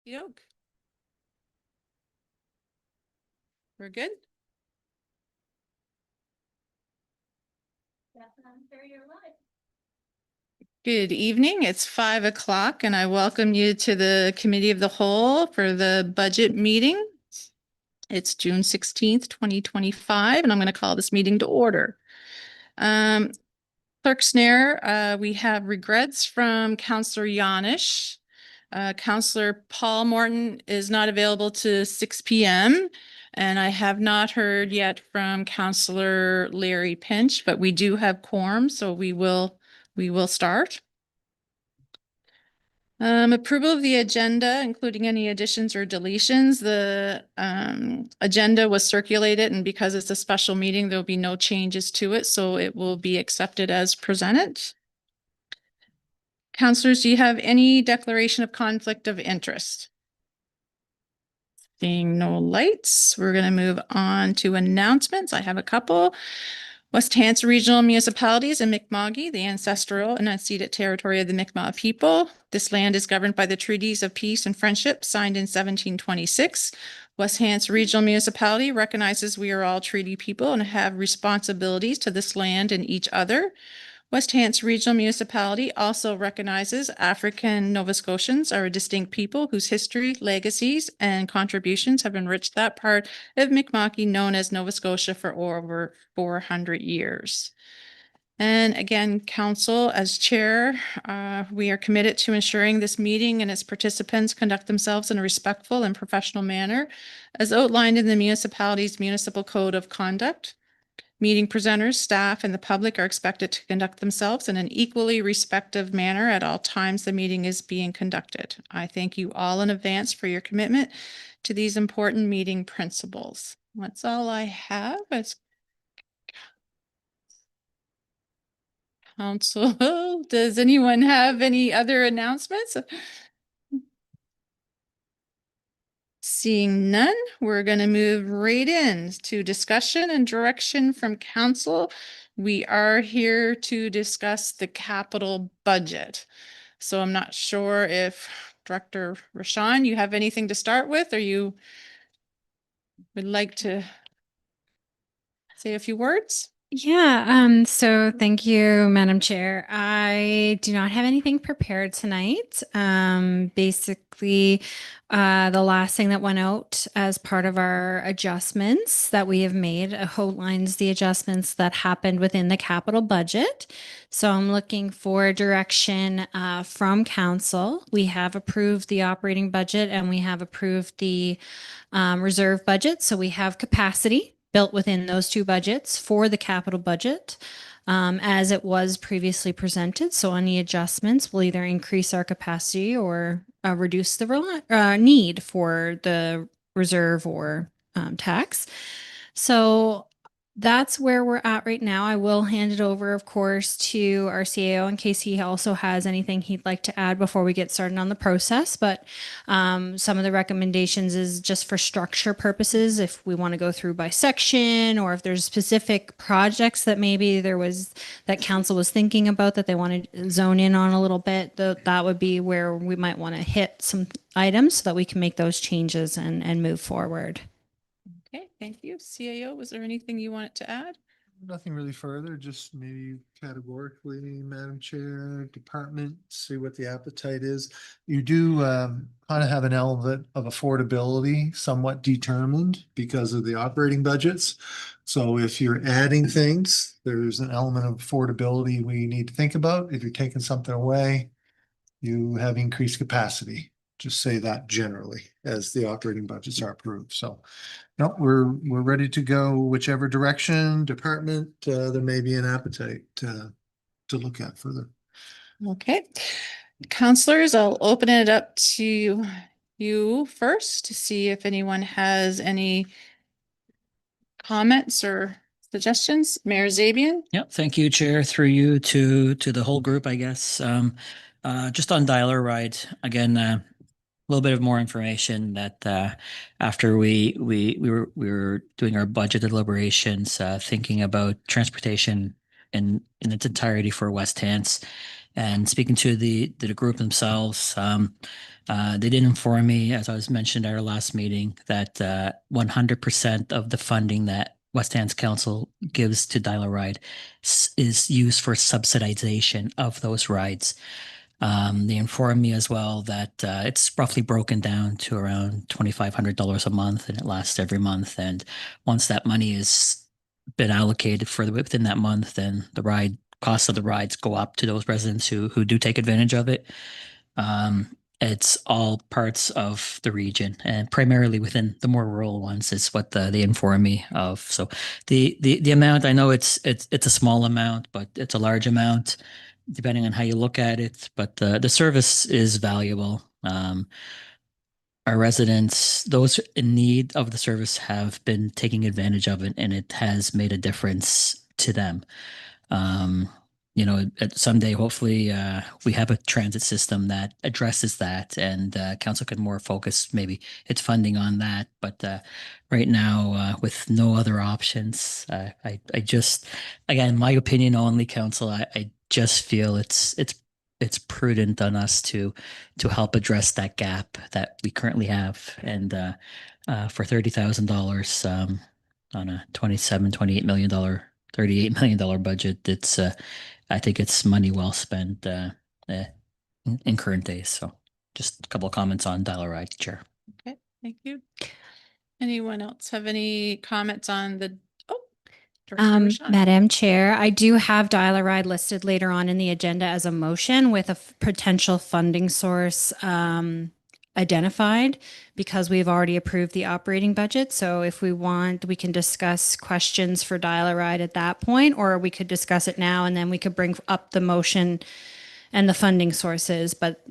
Yoke. We're good? Good evening. It's 5 o'clock and I welcome you to the Committee of the Whole for the budget meeting. It's June 16th, 2025, and I'm going to call this meeting to order. Clerk Snare, we have regrets from Councillor Yanish. Councillor Paul Morton is not available to 6 p.m. And I have not heard yet from Councillor Larry Pinch, but we do have quorum, so we will start. Approval of the agenda, including any additions or deletions. The agenda was circulated, and because it's a special meeting, there will be no changes to it, so it will be accepted as presented. Councillors, do you have any declaration of conflict of interest? Seeing no lights, we're going to move on to announcements. I have a couple. West Hants Regional Municipalities and Mi'kma'ki, the ancestral and unceded territory of the Mi'kmaq people. This land is governed by the treaties of peace and friendship signed in 1726. West Hants Regional Municipality recognizes we are all treaty people and have responsibilities to this land and each other. West Hants Regional Municipality also recognizes African Nova Scotians are a distinct people whose history, legacies, and contributions have enriched that part of Mi'kma'ki known as Nova Scotia for over 400 years. And again, Council, as Chair, we are committed to ensuring this meeting and its participants conduct themselves in a respectful and professional manner, as outlined in the municipality's Municipal Code of Conduct. Meeting presenters, staff, and the public are expected to conduct themselves in an equally respectful manner at all times the meeting is being conducted. I thank you all in advance for your commitment to these important meeting principles. That's all I have as council. Does anyone have any other announcements? Seeing none, we're going to move right in to discussion and direction from council. We are here to discuss the capital budget. So I'm not sure if Director Rashawn, you have anything to start with, or you would like to say a few words? Yeah, so thank you, Madam Chair. I do not have anything prepared tonight. Basically, the last thing that went out as part of our adjustments that we have made outlines the adjustments that happened within the capital budget. So I'm looking for direction from council. We have approved the operating budget and we have approved the reserve budget. So we have capacity built within those two budgets for the capital budget as it was previously presented. So any adjustments will either increase our capacity or reduce the need for the reserve or tax. So that's where we're at right now. I will hand it over, of course, to our CAO in case he also has anything he'd like to add before we get started on the process. But some of the recommendations is just for structure purposes, if we want to go through by section or if there's specific projects that maybe that council was thinking about that they want to zone in on a little bit, that would be where we might want to hit some items so that we can make those changes and move forward. Okay, thank you. CAO, was there anything you wanted to add? Nothing really further, just maybe categorically, Madam Chair, department, see what the appetite is. You do kind of have an element of affordability somewhat determined because of the operating budgets. So if you're adding things, there's an element of affordability we need to think about. If you're taking something away, you have increased capacity. Just say that generally as the operating budgets are approved. So no, we're ready to go whichever direction, department, there may be an appetite to look at further. Okay. Councilors, I'll open it up to you first to see if anyone has any comments or suggestions. Mayor Zabian? Yep, thank you, Chair, through you to the whole group, I guess. Just on dialer ride, again, a little bit of more information that after we were doing our budget deliberations, thinking about transportation in its entirety for West Hants, And speaking to the group themselves, they did inform me, as I was mentioned at our last meeting, that 100% of the funding that West Hands Council gives to Dial-A-Ride is used for subsidization of those rides. They informed me as well that it's roughly broken down to around $2,500 a month, and it lasts every month. And once that money is been allocated for within that month, then the ride costs of the rides go up to those residents who do take advantage of it. It's all parts of the region, and primarily within the more rural ones is what they inform me of. So the amount, I know it's a small amount, but it's a large amount depending on how you look at it. But the service is valuable. Our residents, those in need of the service, have been taking advantage of it, and it has made a difference to them. Someday, hopefully, we have a transit system that addresses that, and council can more focus maybe its funding on that. But right now, with no other options, I just, again, my opinion only, council, I just feel it's prudent on us to help address that gap that we currently have, and for $30,000 on a $28 million, $38 million budget, it's I think it's money well spent in current days. So just a couple of comments on Dial-A-Ride, Chair. Okay, thank you. Anyone else have any comments on the, Director Rashan? Madam Chair, I do have Dial-A-Ride listed later on in the agenda as a motion with a potential funding source identified, because we've already approved the operating budget. So if we want, we can discuss questions for Dial-A-Ride at that point, or we could discuss it now and then we could bring up the motion and the funding sources, but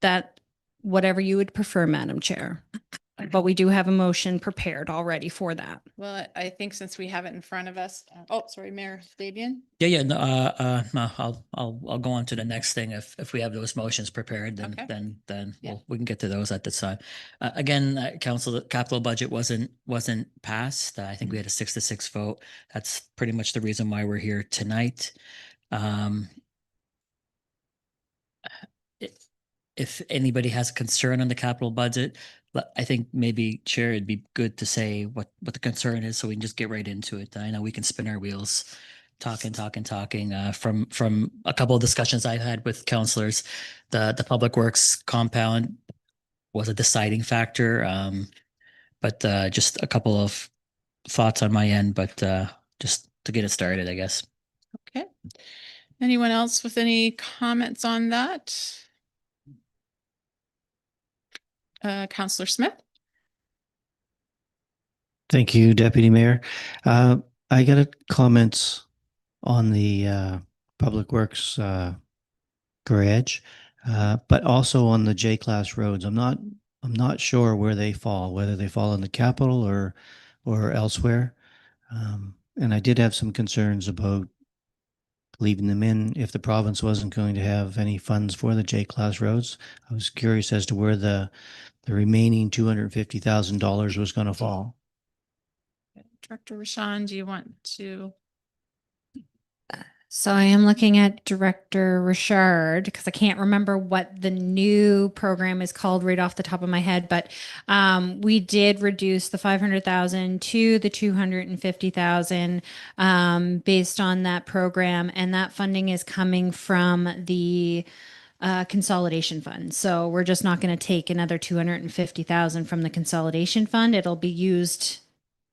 that, whatever you would prefer, Madam Chair. But we do have a motion prepared already for that. Well, I think since we have it in front of us, sorry, Mayor Fabian. Yeah. No, no, I'll go on to the next thing. If we have those motions prepared, then Okay. then Yeah. we can get to those at the time. Again, council, the capital budget wasn't passed. I think we had a 6-6 vote. That's pretty much the reason why we're here tonight. If anybody has concern on the capital budget, I think maybe, Chair, it'd be good to say what the concern is, so we can just get right into it. I know we can spin our wheels talking. From a couple of discussions I've had with councilors, the Public Works compound was a deciding factor. But just a couple of thoughts on my end, but just to get it started, I guess. Okay. Anyone else with any comments on that? Councillor Smith? Thank you, Deputy Mayor. I got a comments on the Public Works garage, but also on the J-class roads. I'm not sure where they fall, whether they fall in the capital or elsewhere. And I did have some concerns about leaving them in if the province wasn't going to have any funds for the J-class roads. I was curious as to where the remaining $250,000 was going to fall. Director Rashan, do you want to? So I am looking at Director Richard, because I can't remember what the new program is called right off the top of my head, but we did reduce the 500,000 to the 250,000 based on that program, and that funding is coming from the consolidation fund. So we're just not going to take another 250,000 from the consolidation fund. It'll be used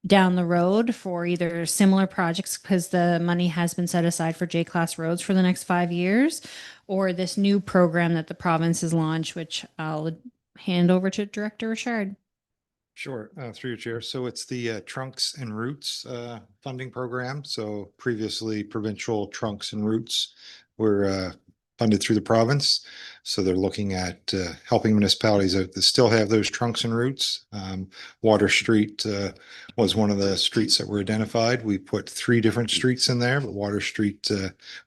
down the road for either similar projects, because the money has been set aside for J-class roads for the next 5 years, or this new program that the province has launched, which I'll hand over to Director Richard. Sure, through your chair. So it's the Trunks and Routes funding program. So previously provincial trunks and routes were funded through the province. So they're looking at helping municipalities that still have those trunks and routes. Water Street was one of the streets that were identified. We put 3 different streets in there, but Water Street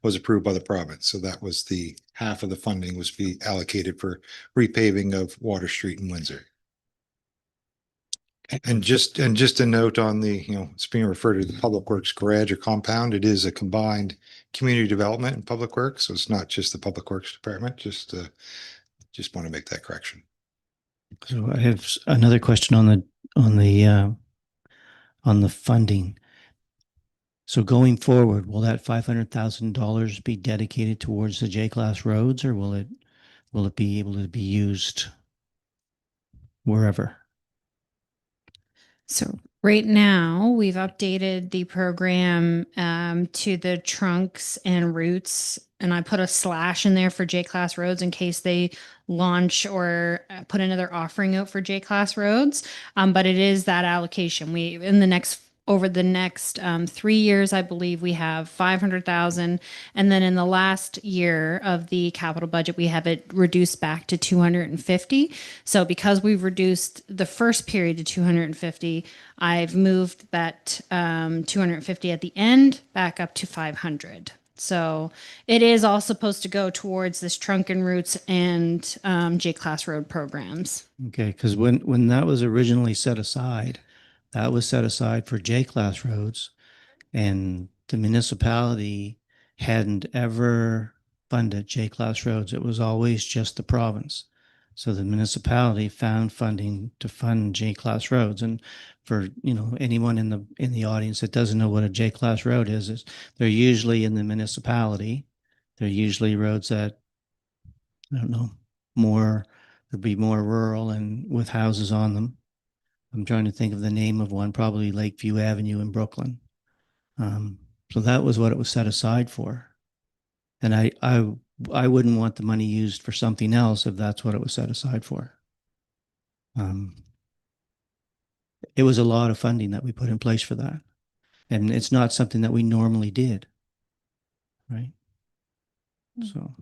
was approved by the province. So that was the half of the funding was be allocated for repaving of Water Street in Windsor. And just a note on the, it's being referred to the Public Works garage or compound. It is a combined community development and public works. So it's not just the Public Works Department, just want to make that correction. So I have another question on the funding. So going forward, will that $500,000 be dedicated towards the J-class roads, or will it be able to be used wherever? So right now, we've updated the program to the trunks and routes, and I put a slash in there for J-class roads in case they launch or put another offering out for J-class roads. But it is that allocation. Over the next 3 years, I believe we have 500,000. And then in the last year of the capital budget, we have it reduced back to 250. So because we've reduced the first period to 250, I've moved that 250 at the end back up to 500. So it is all supposed to go towards this trunk and routes and J-class road programs. Okay, because when that was originally set aside, that was set aside for J-class roads, and the municipality hadn't ever funded J-class roads. It was always just the province. So the municipality found funding to fund J-class roads. And for, anyone in the audience that doesn't know what a J-class road is they're usually in the municipality. They're usually roads that, I don't know, there'd be more rural and with houses on them. I'm trying to think of the name of one, probably Lakeview Avenue in Brooklyn. So that was what it was set aside for. And I wouldn't want the money used for something else if that's what it was set aside for. It was a lot of funding that we put in place for that. And it's not something that we normally did. Right? So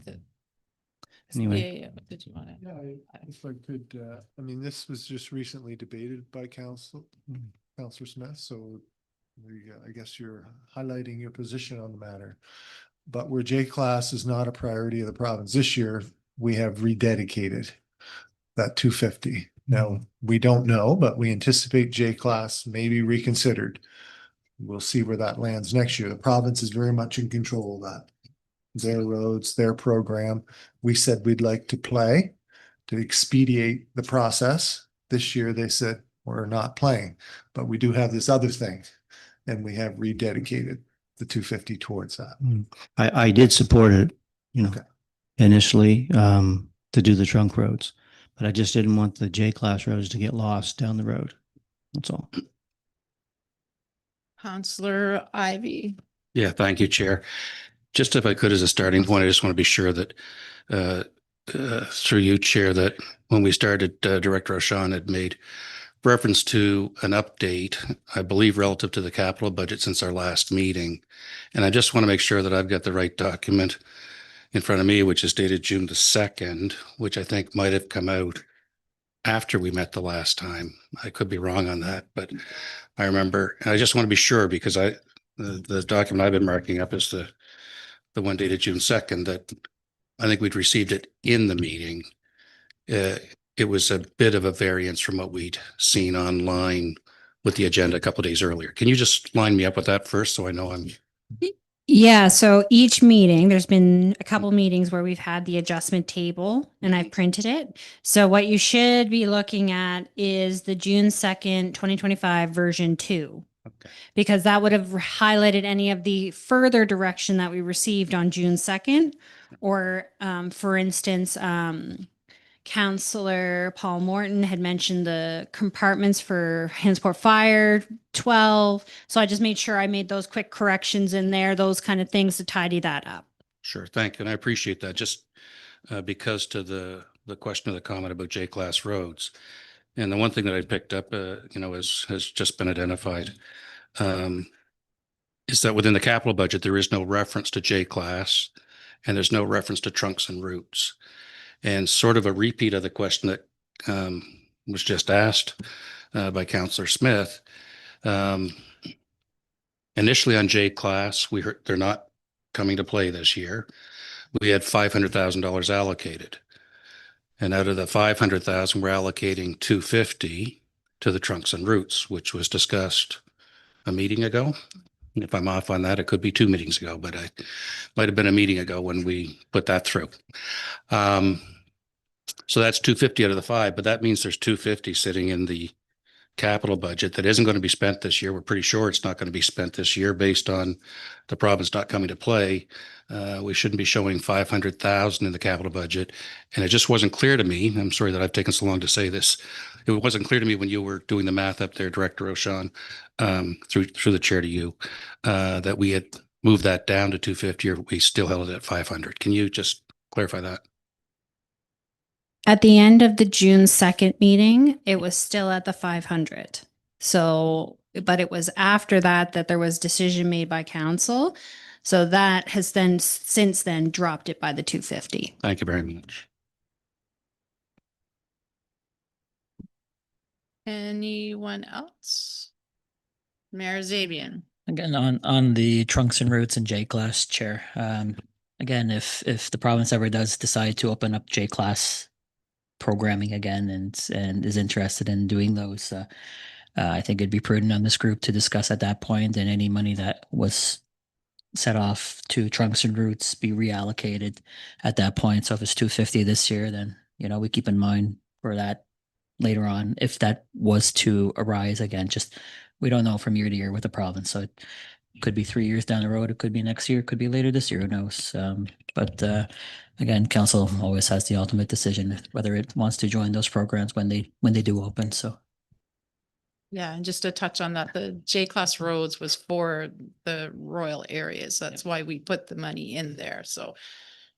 anyway. Yeah. What did you want to? Yeah, if I could, this was just recently debated by Councillor Smith, so I guess you're highlighting your position on the matter. But where J-class is not a priority of the province this year, we have rededicated that 250. Now, we don't know, but we anticipate J-class may be reconsidered. We'll see where that lands next year. The province is very much in control of that. Their roads, their program. We said we'd like to play to expedite the process. This year they said we're not playing, but we do have this other thing, and we have rededicated the 250 towards that. I did support it, Okay. initially to do the trunk roads, but I just didn't want the J-class roads to get lost down the road. That's all. Counselor Ivy. Yeah, thank you, Chair. Just if I could, as a starting point, I just want to be sure that through you, Chair, that when we started, Director O'Shawn had made reference to an update, I believe, relative to the capital budget since our last meeting. And I just want to make sure that I've got the right document in front of me, which is dated June the 2nd, which I think might have come out after we met the last time. I could be wrong on that, but I remember, and I just want to be sure because the document I've been marking up is the one dated June 2nd, that I think we'd received it in the meeting. It was a bit of a variance from what we'd seen online with the agenda a couple of days earlier. Can you just line me up with that first so I know I'm... Yeah, so each meeting, there's been a couple meetings where we've had the adjustment table and I've printed it. So what you should be looking at is the June 2nd, 2025 version 2. Okay. Because that would have highlighted any of the further direction that we received on June 2nd. Or for instance, Councillor Paul Morton had mentioned the compartments for Hansport Fire 12. So I just made sure I made those quick corrections in there, those kind of things to tidy that up. Sure, thank you. And I appreciate that. Just because to the question of the comment about J-class roads. And the one thing that I picked up, has just been identified, is that within the capital budget, there is no reference to J-class and there's no reference to trunks and routes. And sort of a repeat of the question that was just asked by Councillor Smith. Initially on J-class, we heard they're not coming to play this year. We had $500,000 allocated. And out of the $500,000, we're allocating $250 to the trunks and roots, which was discussed a meeting ago. If I'm off on that, it could be 2 meetings ago, but I might have been a meeting ago when we put that through. So that's 250 out of the 5, but that means there's 250 sitting in the capital budget that isn't going to be spent this year. We're pretty sure it's not going to be spent this year based on the province not coming to play. We shouldn't be showing 500,000 in the capital budget. And it just wasn't clear to me. I'm sorry that I've taken so long to say this. It wasn't clear to me when you were doing the math up there, Director O'Shawn, through the chair to you, that we had moved that down to 250 or we still held it at 500. Can you just clarify that? At the end of the June 2nd meeting, it was still at the 500. So, but it was after that that there was decision made by council. So that has then since then dropped it by the 250. Thank you very much. Anyone else? Mayor Zabian. Again, on the trunks and roots and J class, Chair. Again, if the province ever does decide to open up J class programming again and is interested in doing those, I think it'd be prudent on this group to discuss at that point, and any money that was set off to trunks and roots be reallocated at that point. So if it's 250 this year, then we keep in mind for that later on if that was to arise again. Just we don't know from year to year with the province, so it could be 3 years down the road, it could be next year, it could be later this year, who knows. But again, council always has the ultimate decision whether it wants to join those programs when they do open. So Yeah, and just to touch on that, the J-class roads was for the rural areas. That's why we put the money in there. So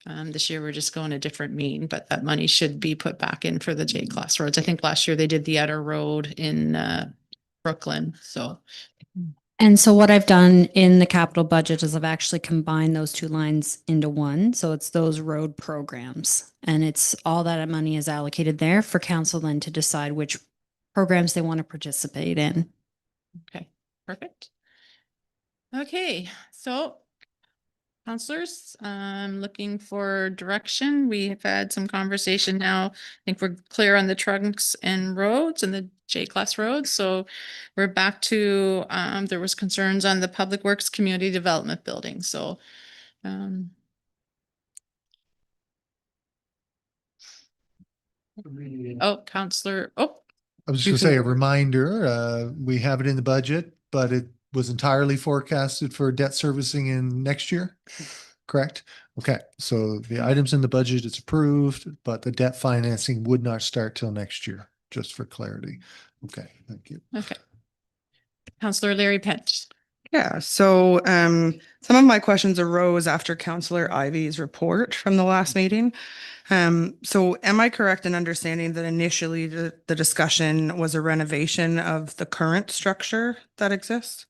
this year we're just going a different mean, but that money should be put back in for the J-class roads. I think last year they did the Utter Road in Brooklyn. So And so what I've done in the capital budget is I've actually combined those two lines into one. So it's those road programs, and it's all that money is allocated there for council then to decide which programs they want to participate in. okay, perfect. Okay, so councilors, I'm looking for direction. We have had some conversation now. I think we're clear on the trunks and roads and the J-class roads. So we're back to, there was concerns on the Public Works Community Development Building. So Counselor, I was just You gonna say can- a reminder, we have it in the budget, but it was entirely forecasted for debt servicing in next year, correct? Okay, so the items in the budget is approved, but the debt financing would not start till next year, just for clarity. Okay, thank you. okay. Counselor Larry Pent. Yeah, so some of my questions arose after Councillor Ivy's report from the last meeting. So am I correct in understanding that initially the discussion was a renovation of the current structure that exists?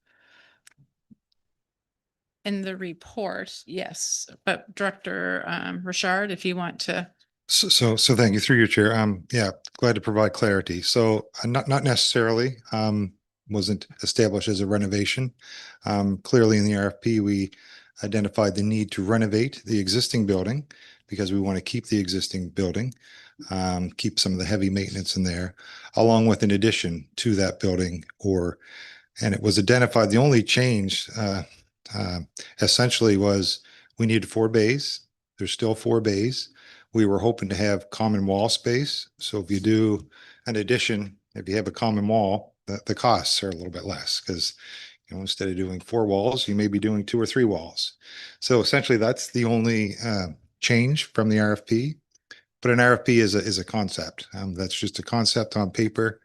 In the report, yes, but Director Richard, if you want to. So thank you through your chair. Yeah, glad to provide clarity. So not necessarily wasn't established as a renovation. Clearly in the RFP, we identified the need to renovate the existing building because we want to keep the existing building, keep some of the heavy maintenance in there, along with an addition to that building. And it was identified, the only change essentially was we needed 4 bays. There's still 4 bays. We were hoping to have common wall space. So if you do an addition, if you have a common wall, the costs are a little bit less because instead of doing 4 walls, you may be doing 2 or 3 walls. So essentially that's the only change from the RFP. But an RFP is a concept. That's just a concept on paper.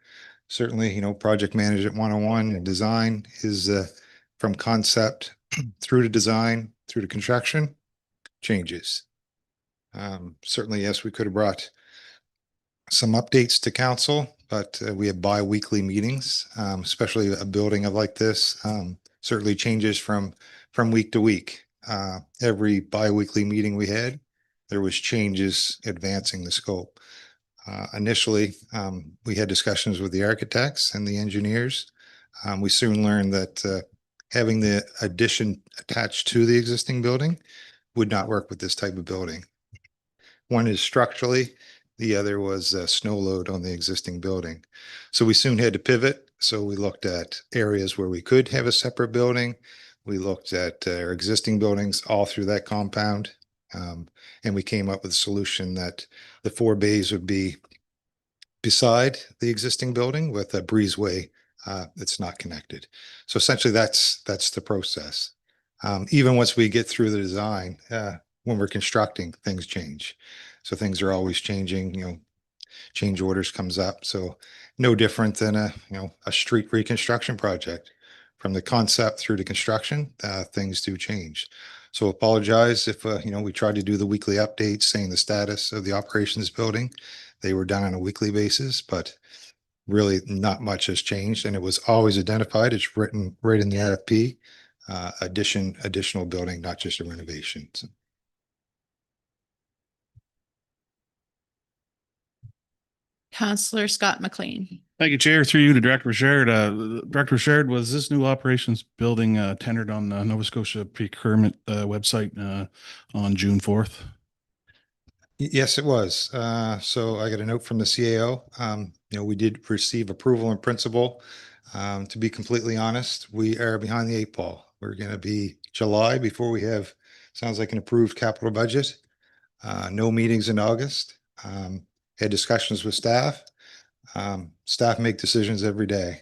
Certainly, project management 101 and design is from concept through to design, through to construction, changes. Certainly, yes, we could have brought some updates to council, but we have bi-weekly meetings, especially a building of like this, certainly changes from week to week. Every bi-weekly meeting we had, there was changes advancing the scope. Initially, we had discussions with the architects and the engineers. We soon learned that having the addition attached to the existing building would not work with this type of building. One is structurally, The other was snow load on the existing building. So we soon had to pivot. So we looked at areas where we could have a separate building. We looked at our existing buildings all through that compound. And we came up with a solution that the 4 bays would be beside the existing building with a breezeway that's not connected. So essentially that's the process. Even once we get through the design, when we're constructing, things change. So things are always changing, change orders comes up. So no different than a street reconstruction project. From the concept through to construction, things do change. So apologize if, we tried to do the weekly updates saying the status of the operations building. They were done on a weekly basis, but really not much has changed. And it was always identified. It's written right in the RFP, additional building, not just a renovation. So Counselor Scott McLean. Thank you, Chair. Through you to Director Richard. Director Richard, was this new operations building tendered on the Nova Scotia procurement website on June 4th? Yes, it was. So I got a note from the CAO. We did receive approval in principle. To be completely honest, we are behind the 8 ball. We're going to be July before we have, sounds like an approved capital budget. No meetings in August. Had discussions with staff. Staff make decisions every day.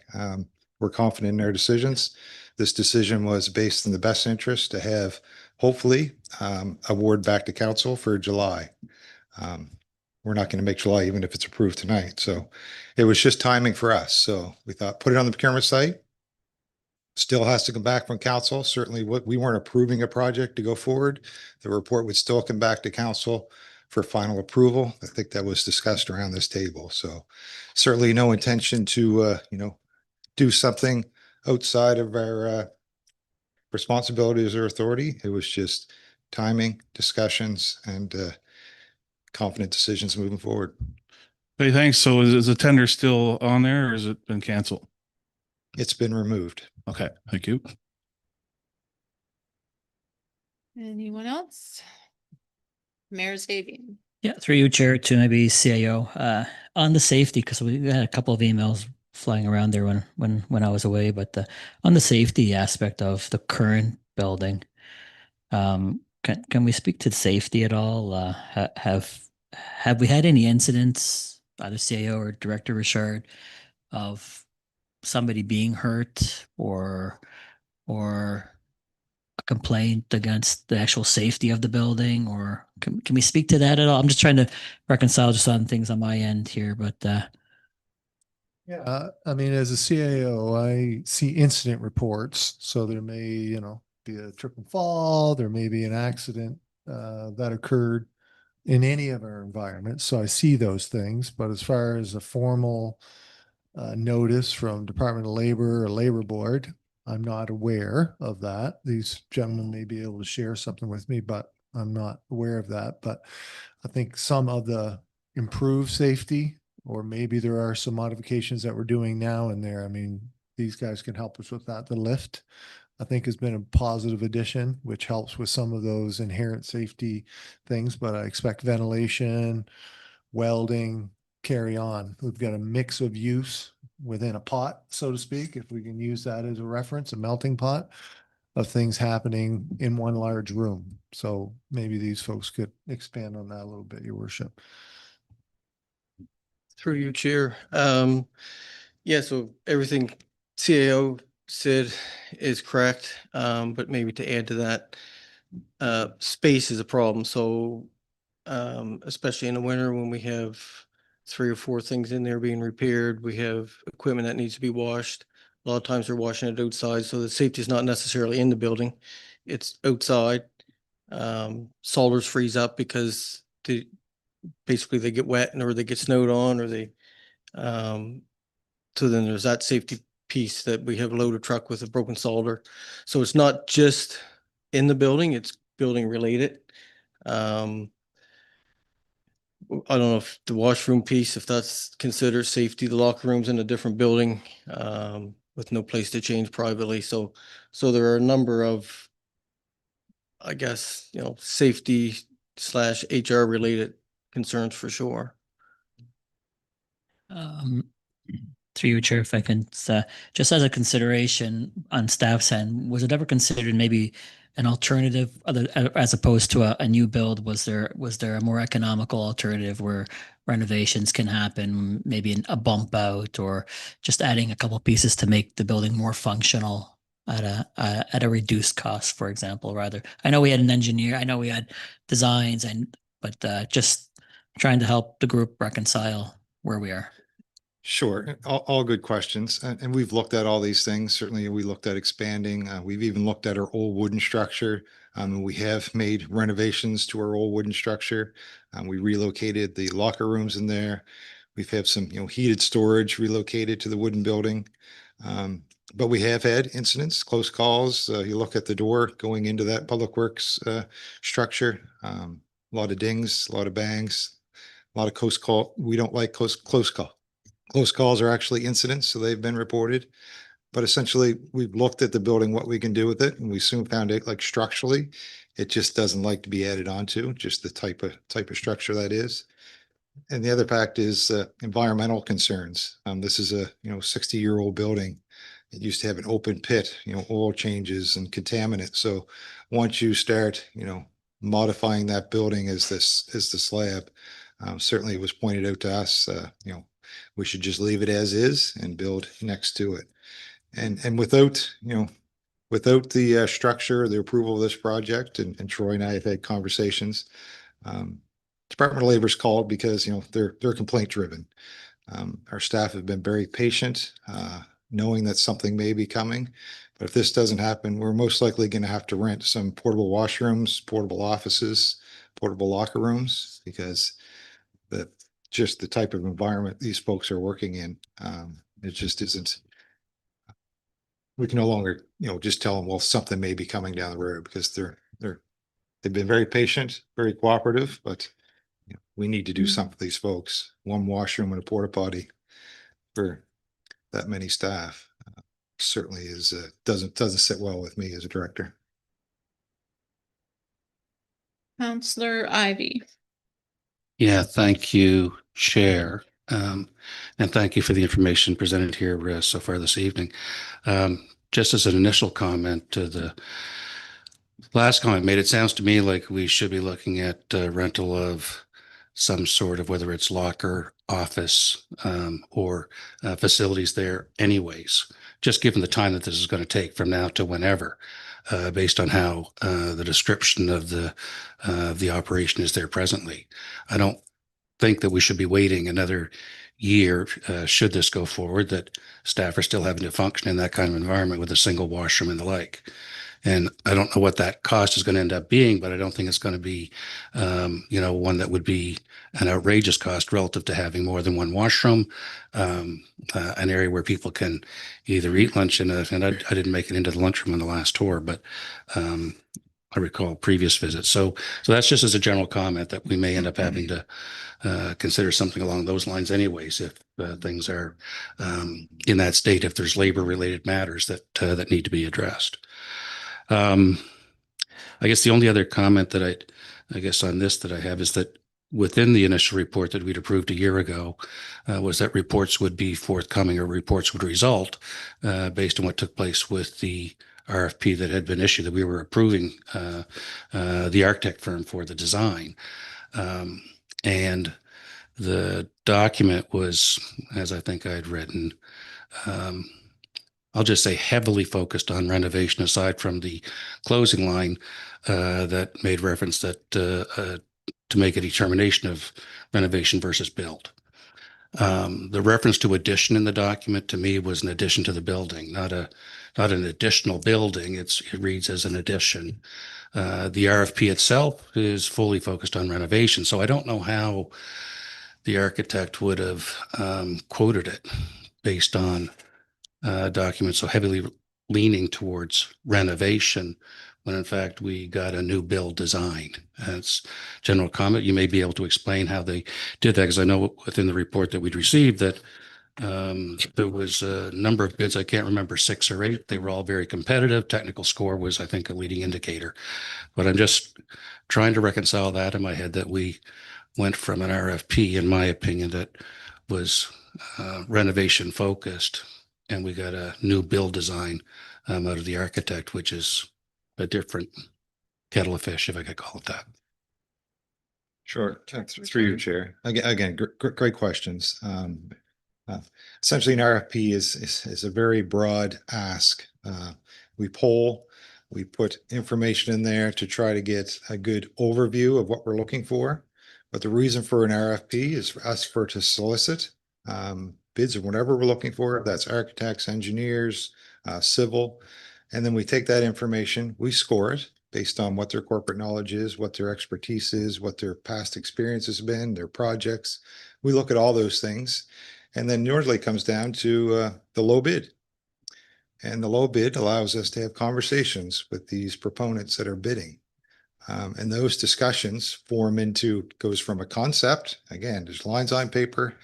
We're confident in their decisions. This decision was based in the best interest to have, hopefully, award back to council for July. We're not going to make July even if it's approved tonight. So it was just timing for us. So we thought, put it on the procurement site. Still has to come back from council. Certainly we weren't approving a project to go forward. The report would still come back to council for final approval. I think that was discussed around this table. So certainly no intention to, do something outside of our responsibilities or authority. It was just timing, discussions, and confident decisions moving forward. Hey, thanks. So is the tender still on there or has it been canceled? It's been removed. Okay, thank you. Anyone else? Mayor Zabian. Yeah, through you, Chair, to maybe CAO on the safety, because we had a couple of emails flying around there when I was away, but on the safety aspect of the current building, can we speak to safety at all? Have we had any incidents, either CAO or Director Richard, of somebody being hurt or a complaint against the actual safety of the building, or can we speak to that at all? I'm just trying to reconcile just on things on my end here, but Yeah, I mean, as a CAO, I see incident reports. So there may, be a trip and fall, there may be an accident that occurred in any of our environments. So I see those things. But as far as a formal notice from Department of Labor or Labor Board, I'm not aware of that. These gentlemen may be able to share something with me, but I'm not aware of that. But I think some of the improved safety, or maybe there are some modifications that we're doing now in there. I mean, these guys can help us with that. The lift, I think, has been a positive addition, which helps with some of those inherent safety things. But I expect ventilation, welding, carry on. We've got a mix of use within a pot, so to speak, if we can use that as a reference, a melting pot of things happening in one large room. So maybe these folks could expand on that a little bit, Your Worship. Through you, Chair. Yeah, so everything CAO said is correct. But maybe to add to that, space is a problem. So especially in the winter when we have 3 or 4 things in there being repaired, we have equipment that needs to be washed. A lot of times they're washing it outside, so the safety is not necessarily in the building. It's outside. Soliders freeze up because basically they get wet or they get snowed on, or they so then there's that safety piece that we have a loaded truck with a broken solder. So it's not just in the building, it's building related. I don't know if the washroom piece, if that's considered safety, the locker room's in a different building with no place to change privately. So there are a number of, I guess, safety / HR related concerns for sure. Through you, Chair, if I can, just as a consideration on staff's end, was it ever considered maybe an alternative other as opposed to a new build? Was there a more economical alternative where renovations can happen, maybe a bump out or just adding a couple pieces to make the building more functional at a reduced cost, for example, rather? I know we had an engineer, I know we had designs but just trying to help the group reconcile where we are. Sure, all good questions. And we've looked at all these things. Certainly, we looked at expanding. We've even looked at our old wooden structure. We have made renovations to our old wooden structure. We relocated the locker rooms in there. We've had some, heated storage relocated to the wooden building. But we have had incidents, close calls. You look at the door going into that public works structure. A lot of dings, a lot of bangs, a lot of close call. We don't like close call. Close calls are actually incidents, so they've been reported. But essentially, we've looked at the building, what we can do with it, and we soon found it, like structurally, it just doesn't like to be added onto, just the type of structure that is. And the other fact is environmental concerns. This is a 60-year-old building. It used to have an open pit, oil changes and contaminants. So once you start, modifying that building as the slab, certainly it was pointed out to us, we should just leave it as is and build next to it. And without the structure, the approval of this project, and Troy and I have had conversations, Department of Labor's called because, they're complaint driven. Our staff have been very patient, knowing that something may be coming. But if this doesn't happen, we're most likely going to have to rent some portable washrooms, portable offices, portable locker rooms, because just the type of environment these folks are working in, it just isn't. We can no longer, just tell them, well, something may be coming down the road, because they've been very patient, very cooperative, but we need to do something for these folks. One washroom and a porta potty for that many staff certainly is doesn't sit well with me as a director. Counselor Ivy. Yeah, thank you, Chair. And thank you for the information presented here so far this evening. Just as an initial comment to the last comment made, it sounds to me like we should be looking at rental of some sort of, whether it's locker, office, or facilities there anyways, just given the time that this is going to take from now to whenever, based on how the description of the operation is there presently. I don't think that we should be waiting another year, should this go forward, that staff are still having to function in that kind of environment with a single washroom and the like. And I don't know what that cost is going to end up being, but I don't think it's going to be, one that would be an outrageous cost relative to having more than one washroom, an area where people can either eat lunch and I didn't make it into the lunchroom on the last tour, but I recall previous visits. So that's just as a general comment that we may end up having to consider something along those lines anyways, if things are in that state, if there's labor related matters that need to be addressed. I guess the only other comment that I guess on this that I have is that within the initial report that we'd approved a year ago, was that reports would be forthcoming, or reports would result based on what took place with the RFP that had been issued, that we were approving the architect firm for the design. And the document was, as I think I'd written, I'll just say heavily focused on renovation, aside from the closing line that made reference that to make a determination of renovation versus build. The reference to addition in the document to me was an addition to the building, not an additional building. It reads as an addition. The RFP itself is fully focused on renovation. So I don't know how the architect would have quoted it based on documents so heavily leaning towards renovation, when in fact we got a new build design. That's general comment. You may be able to explain how they did that, because I know within the report that we'd received that there was a number of bids. I can't remember, 6 or 8. They were all very competitive. Technical score was, I think, a leading indicator. But I'm just trying to reconcile that in my head, that we went from an RFP, in my opinion, that was renovation focused, and we got a new build design out of the architect, which is a different kettle of fish, if I could call it that. Sure, through you, Chair. Again, great questions. Essentially, an RFP is a very broad ask. We poll, we put information in there to try to get a good overview of what we're looking for. But the reason for an RFP is for us to solicit bids of whatever we're looking for. That's architects, engineers, civil. And then we take that information, we score it based on what their corporate knowledge is, what their expertise is, what their past experience has been, their projects. We look at all those things. And then usually comes down to the low bid. And the low bid allows us to have conversations with these proponents that are bidding. And those discussions goes from a concept, again, there's lines on paper,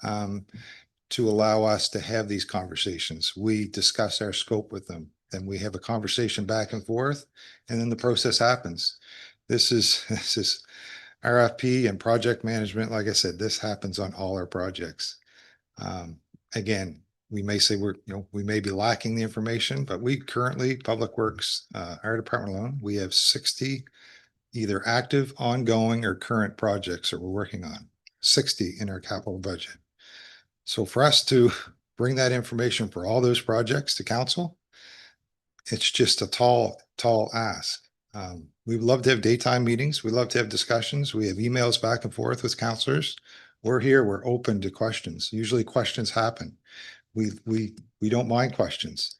to allow us to have these conversations. We discuss our scope with them. Then we have a conversation back and forth, and then the process happens. This is RFP and project management. Like I said, this happens on all our projects. Again, we may say we may be lacking the information, but we currently, Public Works, our department alone, we have 60 either active, ongoing, or current projects that we're working on. 60 in our capital budget. So for us to bring that information for all those projects to council, it's just a tall ask. We would love to have daytime meetings. We love to have discussions. We have emails back and forth with councilors. We're here. We're open to questions. Usually questions happen. We don't mind questions.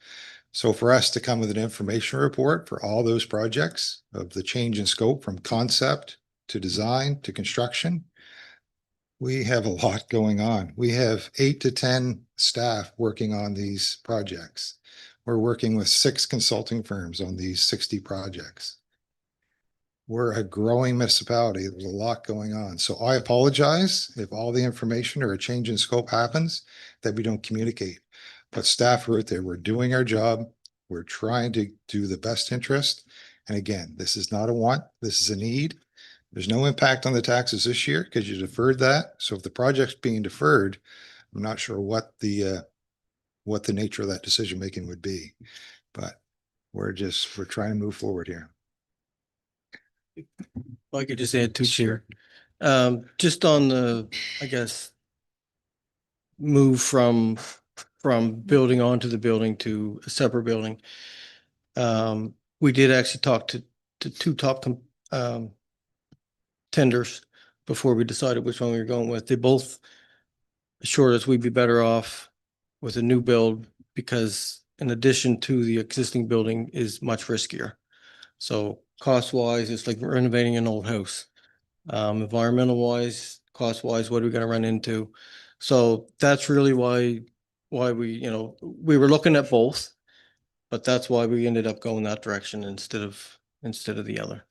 So for us to come with an information report for all those projects of the change in scope from concept to design to construction, we have a lot going on. We have 8 to 10 staff working on these projects. We're working with 6 consulting firms on these 60 projects. We're a growing municipality. There's a lot going on. So I apologize if all the information or a change in scope happens that we don't communicate. But staff are out there. We're doing our job. We're trying to do the best interest. And again, this is not a want. This is a need. There's no impact on the taxes this year because you deferred that. So if the project's being deferred, I'm not sure what the nature of that decision making would be. But we're trying to move forward here. If I could just add to Chair. Just on the, I guess, move from building onto the building to a separate building. We did actually talk to 2 top tenders before we decided which one we were going with. They both assured us we'd be better off with a new build because in addition to the existing building is much riskier. So cost wise, it's like renovating an old house. Environmental wise, cost wise, what are we going to run into? So that's really why we were looking at both, but that's why we ended up going that direction instead of the other.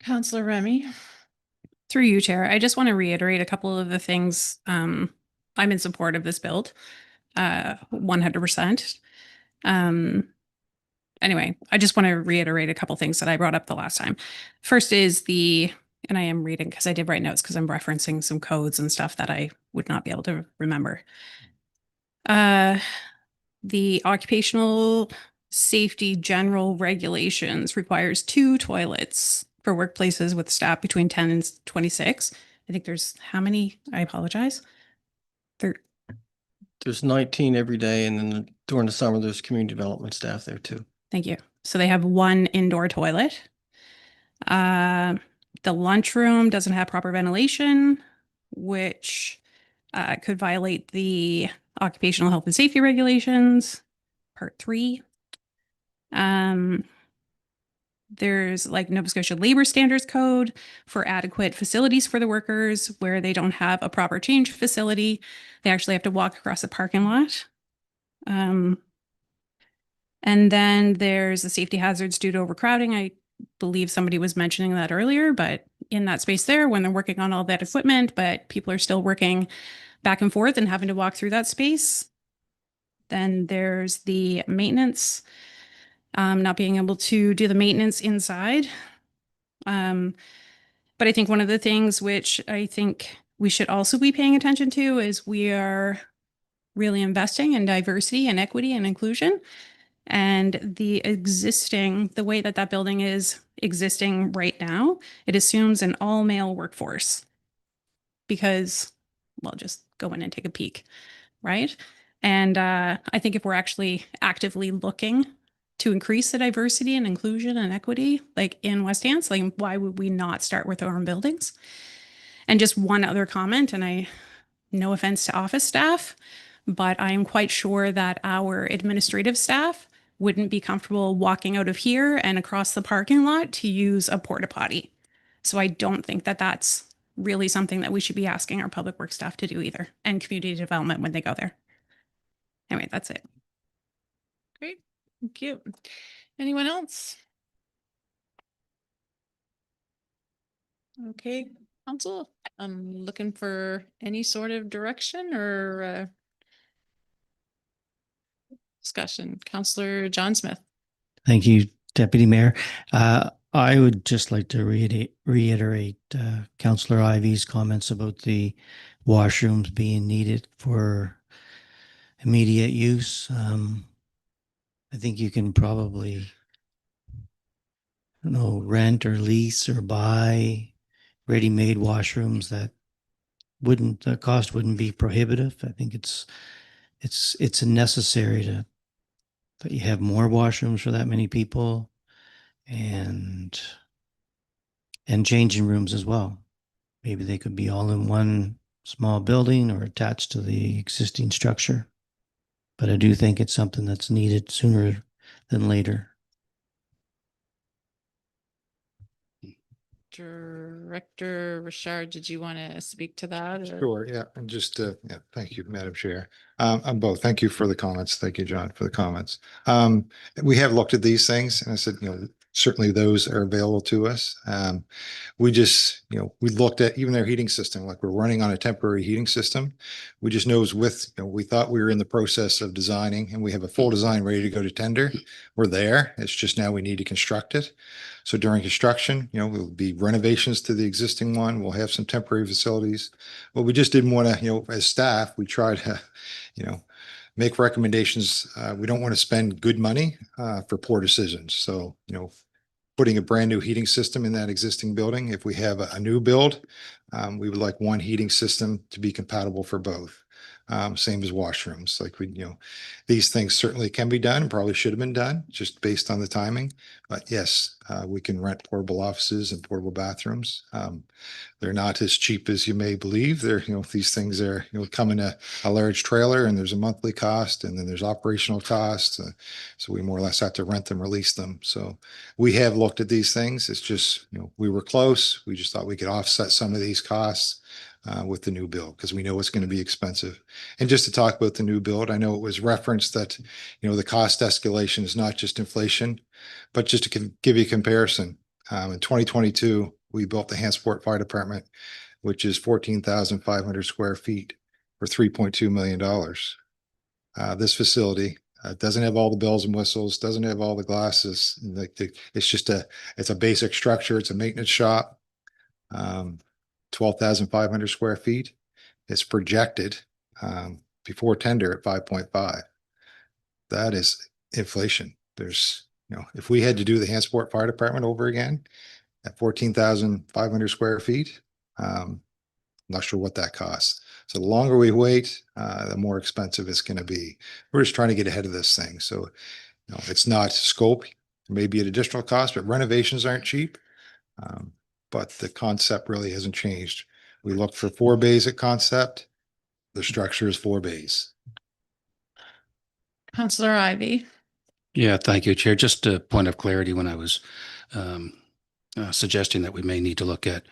Councillor Remy. Through you, Chair, I just want to reiterate a couple of the things. I'm in support of this build, 100%. Anyway, I just want to reiterate a couple things that I brought up the last time. First is and I am reading because I did write notes because I'm referencing some codes and stuff that I would not be able to remember. The occupational safety general regulations requires 2 toilets for workplaces with staff between 10 and 26. I think there's how many? I apologize. There's 19 every day, and then during the summer, there's community development staff there too. Thank you. So they have 1 indoor toilet. The lunchroom doesn't have proper ventilation, which could violate the occupational health and safety regulations, part 3. There's like Nova Scotia Labor Standards Code for adequate facilities for the workers where they don't have a proper change facility. They actually have to walk across the parking lot. And then there's the safety hazards due to overcrowding. I believe somebody was mentioning that earlier, but in that space there, when they're working on all that equipment, but people are still working back and forth and having to walk through that space. Then there's the maintenance, not being able to do the maintenance inside. But I think one of the things which I think we should also be paying attention to is we are really investing in diversity and equity and inclusion. And the way that that building is existing right now, it assumes an all male workforce because, well, just go in and take a peek, right? And I think if we're actually actively looking to increase the diversity and inclusion and equity, like in West Hants, like why would we not start with our own buildings? And just one other comment, and no offense to office staff, but I am quite sure that our administrative staff wouldn't be comfortable walking out of here and across the parking lot to use a porta potty. So I don't think that that's really something that we should be asking our public works staff to do either, and community development when they go there. Anyway, that's it. Great, thank you. Anyone else? Okay, council, I'm looking for any sort of direction or discussion. Councillor John Smith. Thank you, Deputy Mayor. I would just like to reiterate Councillor Ivy's comments about the washrooms being needed for immediate use. I think you can probably, I don't know, rent or lease or buy ready-made washrooms that the cost wouldn't be prohibitive. I think it's necessary that you have more washrooms for that many people and changing rooms as well. Maybe they could be all in one small building or attached to the existing structure. But I do think it's something that's needed sooner than later. Director Richard, did you want to speak to that? Or? Sure, yeah, and just, yeah, thank you, Madam Chair. On both, thank you for the comments. Thank you, John, for the comments. We have looked at these things and I said, certainly those are available to us. We just, we looked at even their heating system, like we're running on a temporary heating system. We just knows we thought we were in the process of designing and we have a full design ready to go to tender. We're there. It's just now we need to construct it. So during construction, there'll be renovations to the existing one. We'll have some temporary facilities. But we just didn't want to, as staff, we try to, make recommendations. We don't want to spend good money for poor decisions. So, putting a brand new heating system in that existing building. If we have a new build, we would like one heating system to be compatible for both. Same as washrooms. Like these things certainly can be done, probably should have been done just based on the timing. But yes, we can rent portable offices and portable bathrooms. They're not as cheap as you may believe. They're, these things are, come in a large trailer and there's a monthly cost and then there's operational costs. So we more or less have to rent them, release them. So we have looked at these things. It's just, we were close. We just thought we could offset some of these costs with the new build because we know it's going to be expensive. And just to talk about the new build, I know it was referenced that, the cost escalation is not just inflation, but just to give you a comparison, in 2022, we built the Hantsport Fire Department, which is 14,500 square feet for $3.2 million. This facility doesn't have all the bells and whistles, doesn't have all the glasses. It's just it's a basic structure. It's a maintenance shop, 12,500 square feet. It's projected before tender at 5.5. That is inflation. There's, if we had to do the Hantsport Fire Department over again, at 14,500 square feet. Not sure what that costs. So the longer we wait, the more expensive it's going to be. We're just trying to get ahead of this thing. So, it's not scope, maybe an additional cost, but renovations aren't cheap. But the concept really hasn't changed. We looked for 4 bays at concept. The structure is 4 bays. Councillor Ivy. Yeah, thank you, Chair. Just a point of clarity when I was suggesting that we may need to look at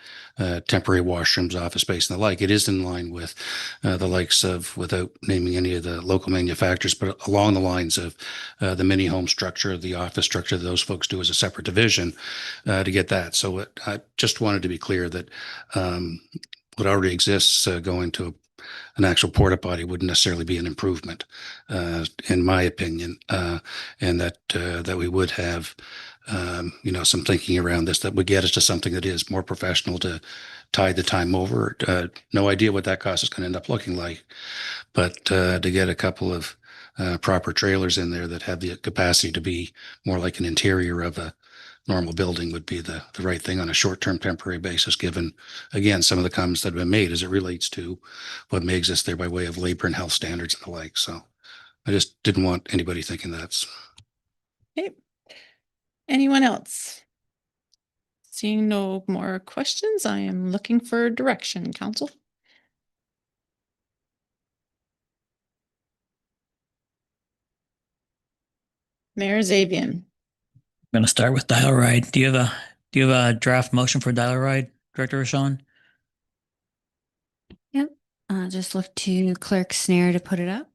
temporary washrooms, office space and the like. It is in line with the likes of, without naming any of the local manufacturers, but along the lines of the mini home structure, the office structure that those folks do as a separate division to get that. So I just wanted to be clear that what already exists going to an actual porta potty wouldn't necessarily be an improvement, in my opinion, and that we would have some thinking around this that would get us to something that is more professional to tide the time over. No idea what that cost is going to end up looking like, but to get a couple of proper trailers in there that have the capacity to be more like an interior of a normal building would be the right thing on a short-term temporary basis, given, again, some of the comments that have been made as it relates to what may exist there by way of labor and health standards and the like. So I just didn't want anybody thinking that's. Okay. Anyone else? Seeing no more questions, I am looking for direction, council. Mayor Zabian. I'm going to start with dial ride. Do you have a draft motion for dial ride, Director Rashawn? Yep. Just look to Clerk Snare to put it up.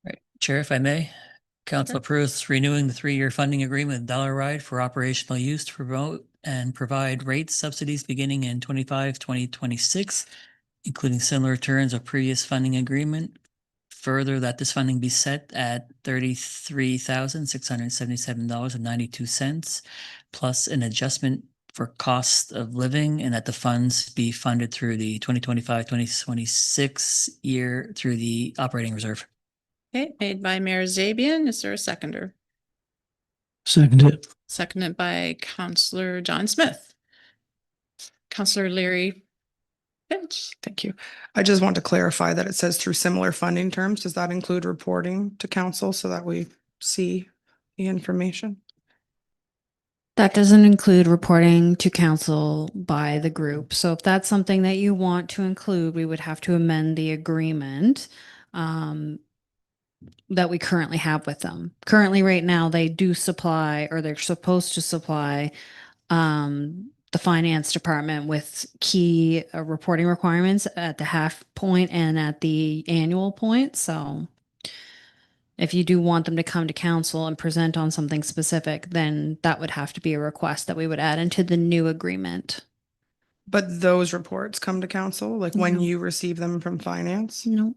Right. Chair, if I may, council approves renewing the 3-year funding agreement with Dollar Ride for operational use to promote and provide rate subsidies beginning in 2026, including similar terms of previous funding agreement. Further, that this funding be set at $33,677.92, plus an adjustment for cost of living, and that the funds be funded through the 2025-2026 year through the operating reserve. Okay, made by Mayor Zabian. Is there a seconder? Seconded. Seconded by Councillor John Smith. Councillor Leary Finch. Thank you. I just want to clarify that it says through similar funding terms. Does that include reporting to council so that we see the information? That doesn't include reporting to council by the group. So if that's something that you want to include, we would have to amend the agreement that we currently have with them. Currently, right now, they do supply, or they're supposed to supply the finance department with key reporting requirements at the half point and at the annual point. So if you do want them to come to council and present on something specific, then that would have to be a request that we would add into the new agreement. But those reports come to council, like when No. you receive them from finance? No.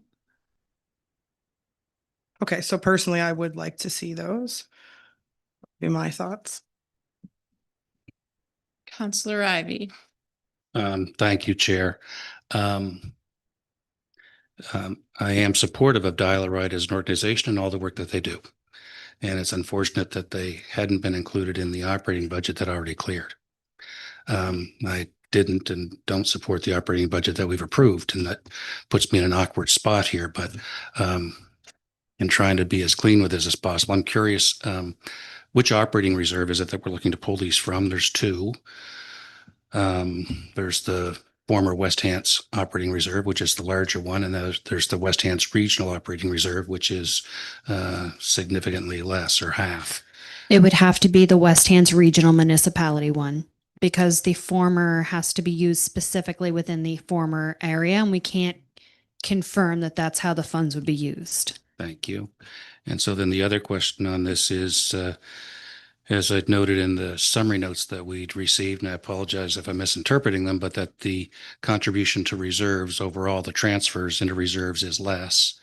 Okay, so personally, I would like to see those. Be my thoughts. Councillor Ivy. Thank you, Chair. I am supportive of Dial-A-Ride as an organization and all the work that they do. And it's unfortunate that they hadn't been included in the operating budget that already cleared. I didn't and don't support the operating budget that we've approved, and that puts me in an awkward spot here. But in trying to be as clean with this as possible, I'm curious, which operating reserve is it that we're looking to pull these from? There's two. There's the former West Hants operating reserve, which is the larger one, and there's the West Hants regional operating reserve, which is significantly less, or half. It would have to be the West Hants Regional Municipality one, because the former has to be used specifically within the former area, and we can't confirm that that's how the funds would be used. Thank you. And so then the other question on this is, as I'd noted in the summary notes that we'd received, and I apologize if I'm misinterpreting them, but that the contribution to reserves overall, the transfers into reserves, is less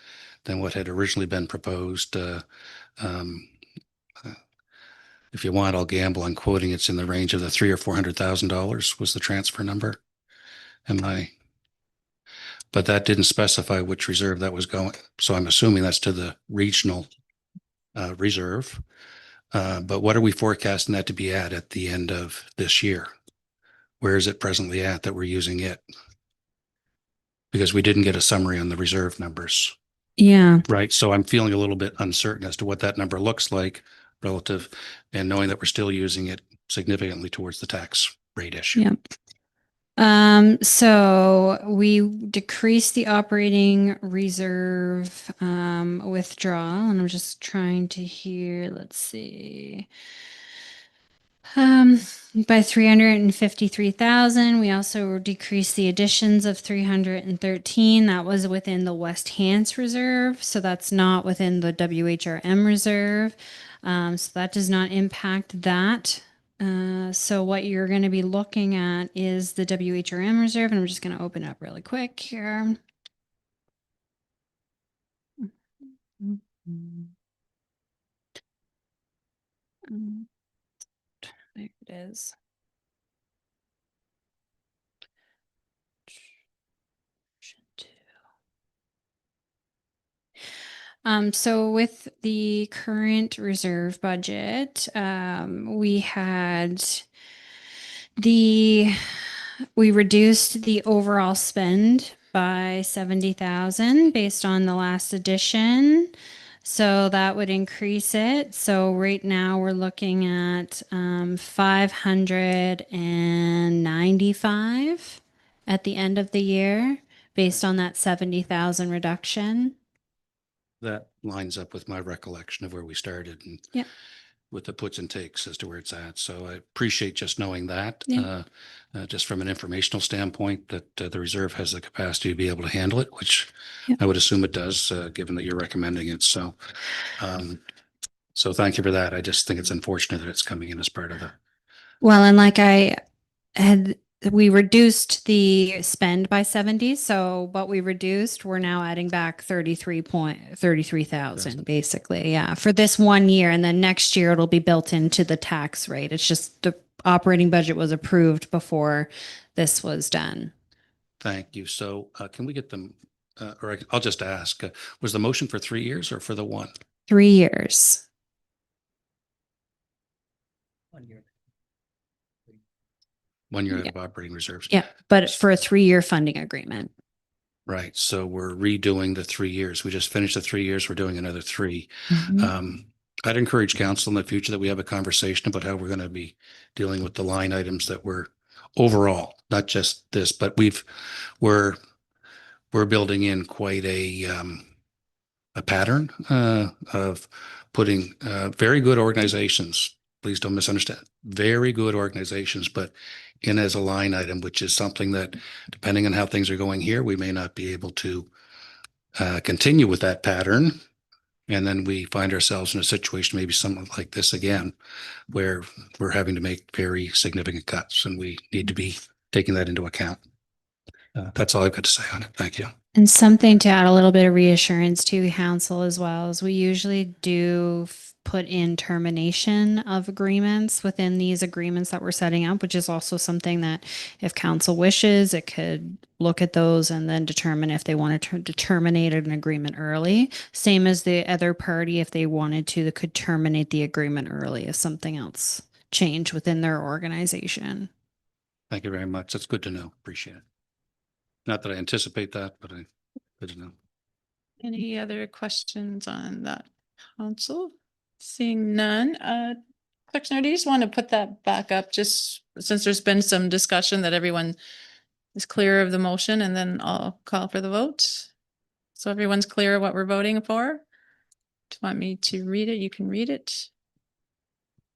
than what had originally been proposed. If you want, I'll gamble on quoting it's in the range of the $300,000 or $400,000 was the transfer number. But that didn't specify which reserve that was going. So I'm assuming that's to the regional reserve. But what are we forecasting that to be at the end of this year? Where is it presently at that we're using it? Because we didn't get a summary on the reserve numbers. Yeah. Right. So I'm feeling a little bit uncertain as to what that number looks like relative, and knowing that we're still using it significantly towards the tax rate issue. Yep. So we decreased the operating reserve withdrawal, and I'm just trying to hear, let's see. By 353,000. We also decreased the additions of 313. That was within the West Hants reserve, so that's not within the WHRM reserve. So that does not impact that So what you're going to be looking at is the WHRM reserve, and I'm just going to open it up really quick here. There it is. So with the current reserve budget, we reduced the overall spend by 70,000 based on the last addition. So that would increase it. So right now we're looking at 595 at the end of the year based on that 70,000 reduction. That lines up with my recollection of where we started and Yep. with the puts and takes as to where it's at. So I appreciate just knowing that, Yeah. just from an informational standpoint, that the reserve has the capacity to be able to handle it, which Yep. I would assume it does, given that you're recommending it. So, so thank you for that. I just think it's unfortunate that it's coming in as part of the. Well, and we reduced the spend by 70. So what we reduced, we're now adding back 33,000 basically. Yeah. For this 1 year. And then next year it'll be built into the tax rate. It's just the operating budget was approved before this was done. Thank you. So can we get them, I'll just ask, was the motion for 3 years or for the one? 3 years. 1 year. 1 year out Yeah. of operating reserves. Yeah. But for a 3-year funding agreement. Right. So we're redoing the 3 years. We just finished the 3 years. We're doing another 3. I'd encourage council in the future that we have a conversation about how we're going to be dealing with the line items that we're overall, not just this, but we're building in quite a pattern of putting very good organizations. Please don't misunderstand. Very good organizations, but in as a line item, which is something that, depending on how things are going here, we may not be able to continue with that pattern. And then we find ourselves in a situation, maybe something like this again, where we're having to make very significant cuts, and we need to be taking that into account. That's all I've got to say on it. Thank you. And something to add a little bit of reassurance to council as well is we usually do put in termination of agreements within these agreements that we're setting up, which is also something that if council wishes, it could look at those and then determine if they wanted to terminate an agreement early. Same as the other party, if they wanted to, they could terminate the agreement early if something else changed within their organization. Thank you very much. That's good to know. Appreciate it. Not that I anticipate that, but good to know. Any other questions on that, council? Seeing none, Secretary, do you just want to put that back up, just since there's been some discussion that everyone is clear of the motion, and then I'll call for the vote. So everyone's clear of what we're voting for? Do you want me to read it? You can read it.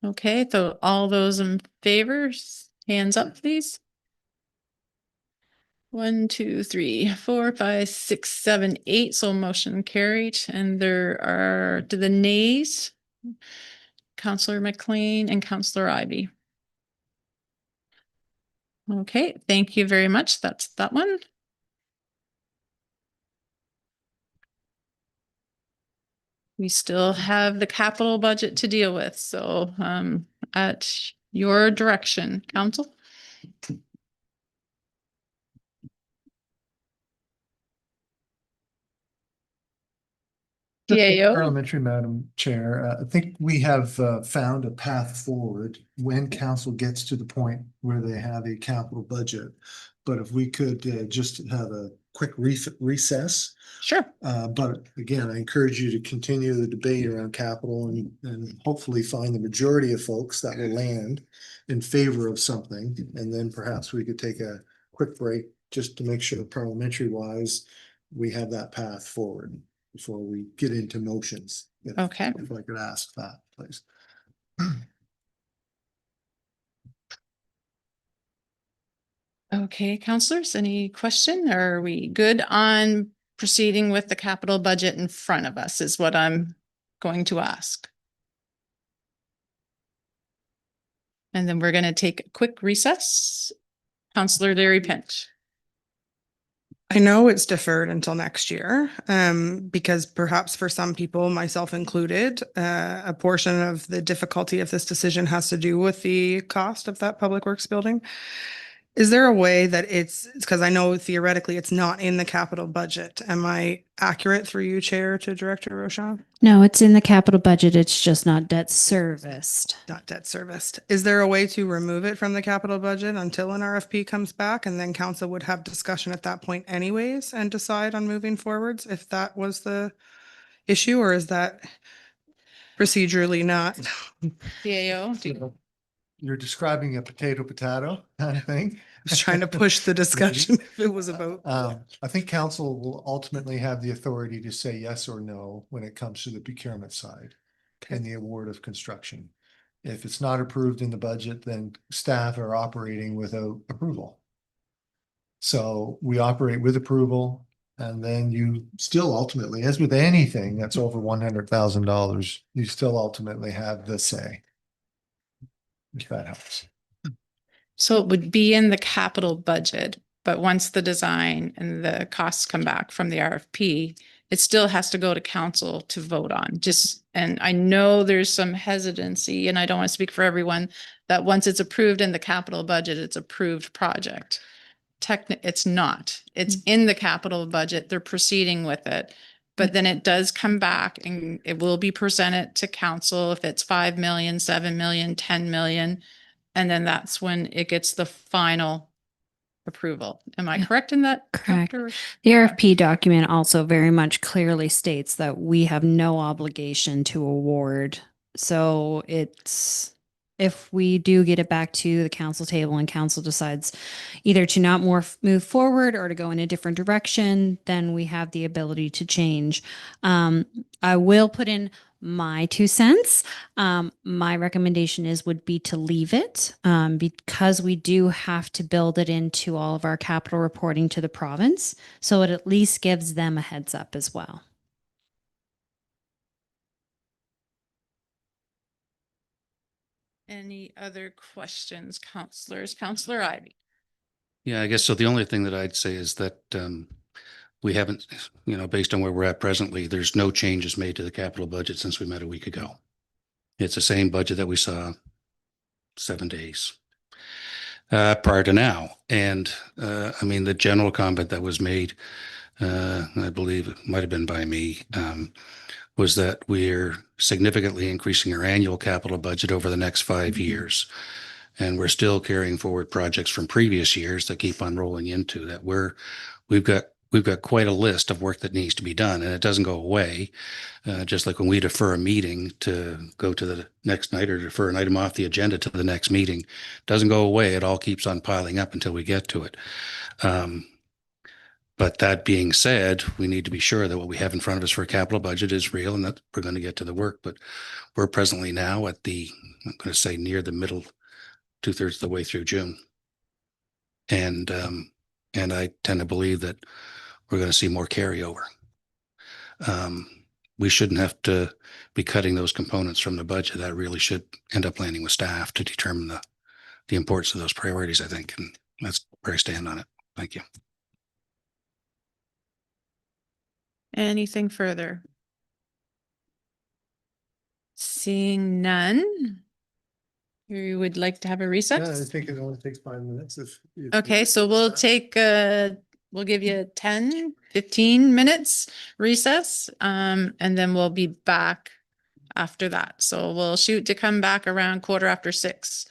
Okay, so all those in favor, hands up, please. 1, 2, 3, 4, 5, 6, 7, 8. So motion carried. And there are to the nays, Councillor McLean and Councillor Ivy. Okay, thank you very much. That's that one. We still have the capital budget to deal with. So at your direction, council. GAO. Parliamentary, Madam Chair, I think we have found a path forward when council gets to the point where they have a capital budget. But if we could just have a quick recess. Sure. But again, I encourage you to continue the debate around capital and hopefully find the majority of folks that will land in favor of something. And then perhaps we could take a quick break just to make sure parliamentary wise, we have that path forward before we get into motions. Okay. If I could ask that, please. Okay, councillors, any question? Are we good on proceeding with the capital budget in front of us is what I'm going to ask. And then we're going to take a quick recess. Counselor Larry Pinch. I know it's deferred until next year, because perhaps for some people, myself included, a portion of the difficulty of this decision has to do with the cost of that public works building. Is there a way that it's because I know theoretically it's not in the capital budget. Am I accurate through you, Chair, to Director Rochon? No, it's in the capital budget. It's just not debt serviced. Not debt serviced. Is there a way to remove it from the capital budget until an RFP comes back and then council would have discussion at that point anyways and decide on moving forwards if that was the issue, or is that procedurally not? CAO. do you- You're describing a potato kind of thing. Was trying to push the discussion if it was about. I think council will ultimately have the authority to say yes or no when it comes to the procurement side and the award of construction. If it's not approved in the budget, then staff are operating without approval. So we operate with approval, and then you still ultimately, as with anything that's over $100,000, you still ultimately have the say. If that helps. So it would be in the capital budget, but once the design and the costs come back from the RFP, it still has to go to council to vote on. And I know there's some hesitancy, and I don't want to speak for everyone, that once it's approved in the capital budget, it's approved project. It's not. It's in the capital budget. They're proceeding with it. But then it does come back and it will be presented to council if it's 5 million, 7 million, 10 million. And then that's when it gets the final approval. Am I correct in that? Correct. Dr.? The RFP document also very much clearly states that we have no obligation to award. So if we do get it back to the council table and council decides either to not move forward or to go in a different direction, then we have the ability to change. I will put in my 2 cents. My recommendation would be to leave it, because we do have to build it into all of our capital reporting to the province. So it at least gives them a heads up as well. Any other questions, counselors? Counselor Ivy. Yeah, I guess so. The only thing that I'd say is that we haven't, based on where we're at presently, there's no changes made to the capital budget since we met a week ago. It's the same budget that we saw 7 days prior to now. And the general comment that was made, I believe it might have been by me, was that we're significantly increasing our annual capital budget over the next 5 years. And we're still carrying forward projects from previous years that keep on rolling into that. We've got quite a list of work that needs to be done, and it doesn't go away. Just like when we defer a meeting to go to the next night or defer an item off the agenda to the next meeting, it doesn't go away. It all keeps on piling up until we get to it. But that being said, we need to be sure that what we have in front of us for a capital budget is real and that we're going to get to the work. But we're presently now at I'm going to say near the middle, 2/3 of the way through June. And I tend to believe that we're going to see more carryover. We shouldn't have to be cutting those components from the budget. That really should end up landing with staff to determine the importance of those priorities, I think. And that's where I stand on it. Thank you. Anything further? Seeing none. You would like to have a Yeah, I recess? think it only takes 5 minutes if. Okay, so we'll give you 10, 15 minutes recess. And then we'll be back after that. So we'll shoot to come back around 6:15.